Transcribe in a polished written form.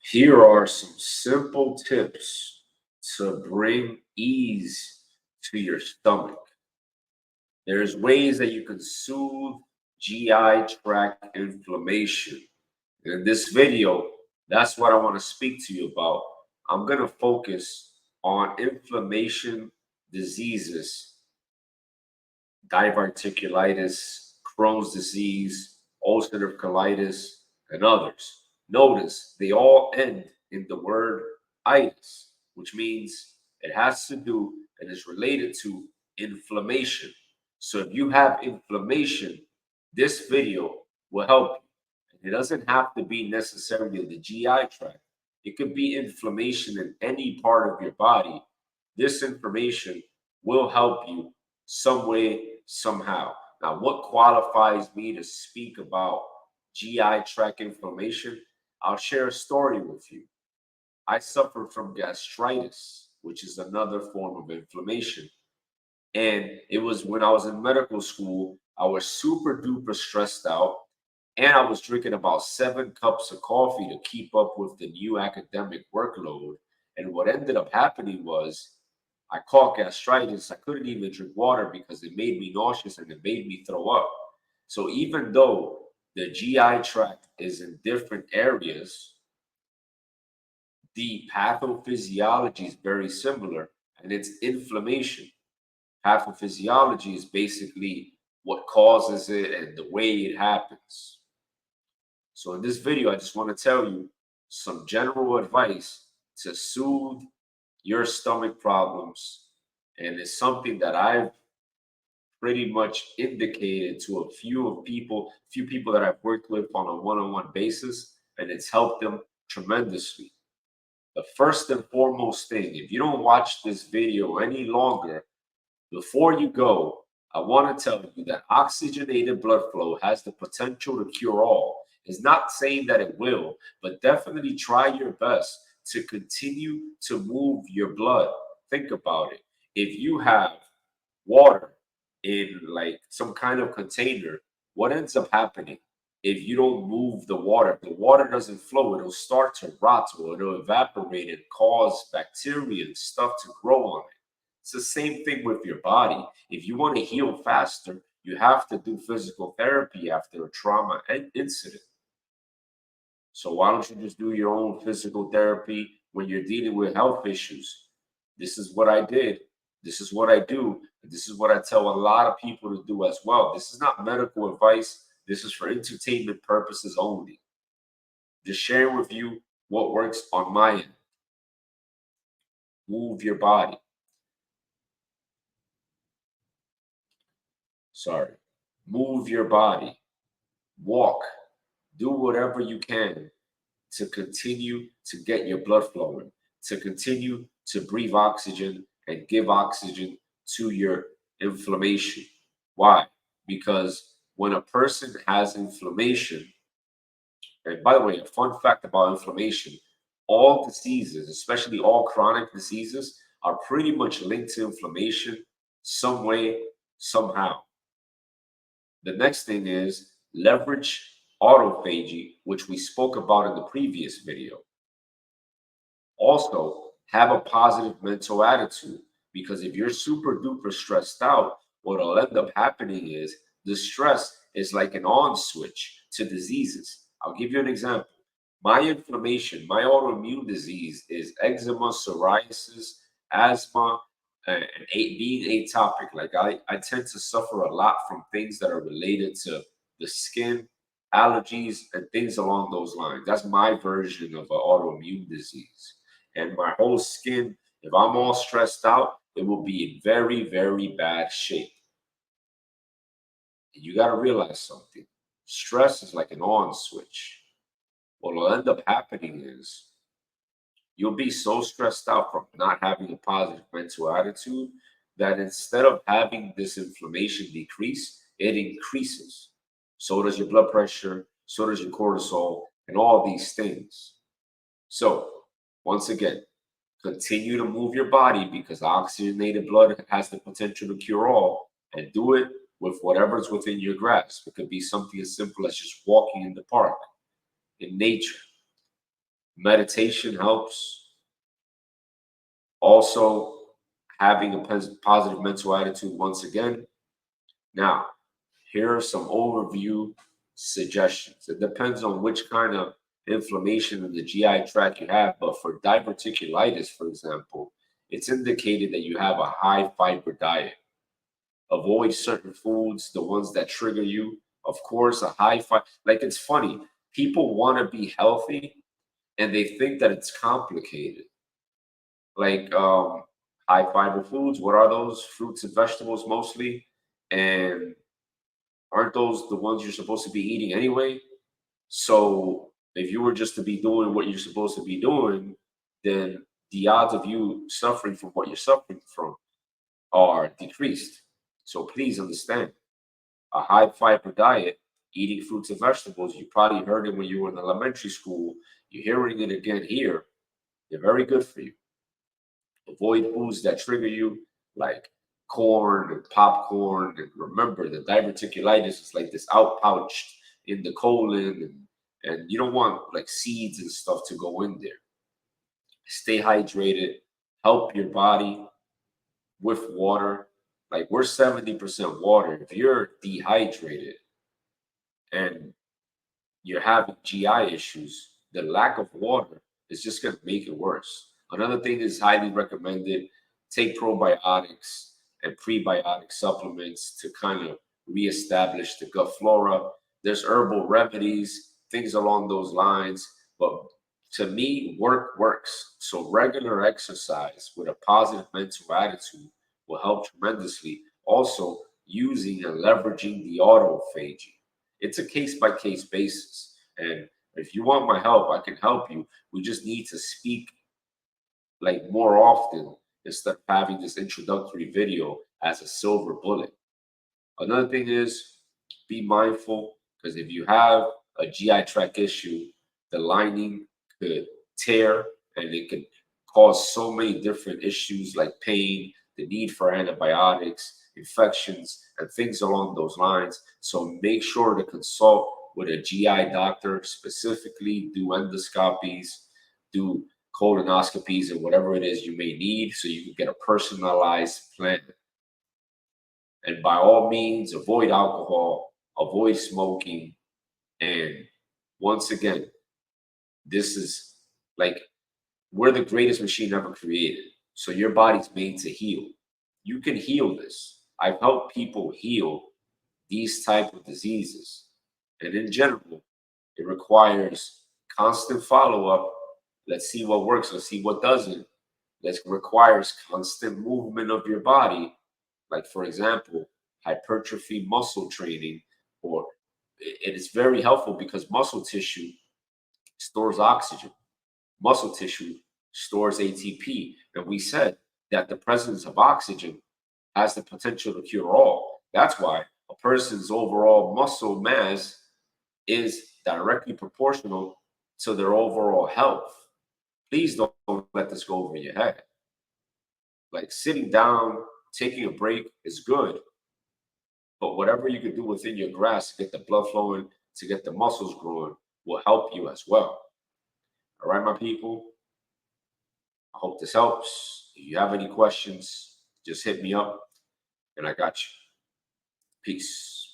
Here are some simple tips to bring ease to your stomach. There's ways that you can soothe GI tract inflammation. In this video, that's what I want to speak to you about. I'm going to focus on inflammation diseases, diverticulitis, Crohn's disease, ulcerative colitis, and others. Notice they all end in the word itis, which means it has to do and is related to inflammation. So if you have inflammation, this video will help you. And it doesn't have to be necessarily the GI tract. It could be inflammation in any part of your body. This information will help you some way, somehow. Now, what qualifies me to speak about GI tract inflammation? I'll share a story with you. I suffered from gastritis, which is another form of inflammation. And it was when I was in medical school, I was super duper stressed out. And I was drinking about 7 cups of coffee to keep up with the new academic workload. And what ended up happening was I caught gastritis. I couldn't even drink water because it made me nauseous and it made me throw up. So even though the GI tract is in different areas, the pathophysiology is very similar and it's inflammation. Pathophysiology is basically what causes it and the way it happens. So in this video, I just want to tell you some general advice to soothe your stomach problems. And it's something that I've pretty much indicated to few people that I've worked with on a one-on-one basis, and it's helped them tremendously. The first and foremost thing, if you don't watch this video any longer, before you go, I want to tell you that oxygenated blood flow has the potential to cure all. It's not saying that it will, but definitely try your best to continue to move your blood. Think about it. If you have water in like some kind of container, what ends up happening? If you don't move the water doesn't flow, it'll start to rot or it'll evaporate and cause bacteria and stuff to grow on it. It's the same thing with your body. If you want to heal faster, you have to do physical therapy after a trauma incident. So why don't you just do your own physical therapy when you're dealing with health issues? This is what I did. This is what I do. This is what I tell a lot of people to do as well. This is not medical advice. This is for entertainment purposes only. Just sharing with you what works on my end. Move your body. Sorry. Move your body. Walk. Do whatever you can to continue to get your blood flowing, to continue to breathe oxygen and give oxygen to your inflammation. Why? Because when a person has inflammation, and by the way, a fun fact about inflammation, all diseases, especially all chronic diseases, are pretty much linked to inflammation some way, somehow. The next thing is leverage autophagy, which we spoke about in the previous video. Also, have a positive mental attitude because if you're super duper stressed out, what'll end up happening is the stress is like an on switch to diseases. I'll give you an example. My inflammation, my autoimmune disease is eczema, psoriasis, asthma, and being atopic. Like I tend to suffer a lot from things that are related to the skin, allergies, and things along those lines. That's my version of an autoimmune disease. And my whole skin, if I'm all stressed out, it will be in very, very bad shape. And you got to realize something. Stress is like an on switch. What will end up happening is you'll be so stressed out from not having a positive mental attitude that instead of having this inflammation decrease, it increases. So does your blood pressure, so does your cortisol, and all these things. So, once again, continue to move your body because oxygenated blood has the potential to cure all, and do it with whatever's within your grasp. It could be something as simple as just walking in the park, in nature. Meditation helps. Also, having a positive mental attitude once again. Now, here are some overview suggestions. It depends on which kind of inflammation in the GI tract you have, but for diverticulitis, for example, it's indicated that you have a high fiber diet. Avoid certain foods, the ones that trigger you. Of course, a high fiber, like it's funny, people want to be healthy and they think that it's complicated. Like high fiber foods, what are those? Fruits and vegetables mostly. And aren't those the ones you're supposed to be eating anyway? So if you were just to be doing what you're supposed to be doing, then the odds of you suffering from what you're suffering from are decreased. So please understand, a high fiber diet, eating fruits and vegetables, you probably heard it when you were in elementary school. You're hearing it again here. They're very good for you. Avoid foods that trigger you, like corn and popcorn. And remember, the diverticulitis is like this outpouched in the colon, and you don't want like seeds and stuff to go in there. Stay hydrated, help your body with water. Like we're 70% water. If you're dehydrated and you're having GI issues, the lack of water is just going to make it worse. Another thing is highly recommended, take probiotics and prebiotic supplements to kind of reestablish the gut flora. There's herbal remedies, things along those lines. But to me, work works. So regular exercise with a positive mental attitude will help tremendously. Also, using and leveraging the autophagy. It's a case by case basis. And if you want my help, I can help you. We just need to speak like more often instead of having this introductory video as a silver bullet. Another thing is be mindful because if you have a GI tract issue, the lining could tear and it could cause so many different issues like pain, the need for antibiotics, infections, and things along those lines. So make sure to consult with a GI doctor, specifically do endoscopies, do colonoscopies, and whatever it is you may need so you can get a personalized plan. And by all means, avoid alcohol, avoid smoking. And once again, this is like we're the greatest machine ever created. So your body's made to heal. You can heal this. I've helped people heal these type of diseases. And in general, it requires constant follow-up. Let's see what works. Let's see what doesn't. That requires constant movement of your body. Like, for example, hypertrophy muscle training, or it is very helpful because muscle tissue stores oxygen. Muscle tissue stores ATP. And we said that the presence of oxygen has the potential to cure all. That's why a person's overall muscle mass is directly proportional to their overall health. Please don't let this go over your head. Like sitting down, taking a break is good, but whatever you can do within your grasp to get the blood flowing, to get the muscles growing, will help you as well. All right, my people. I hope this helps. If you have any questions, just hit me up and I got you. Peace.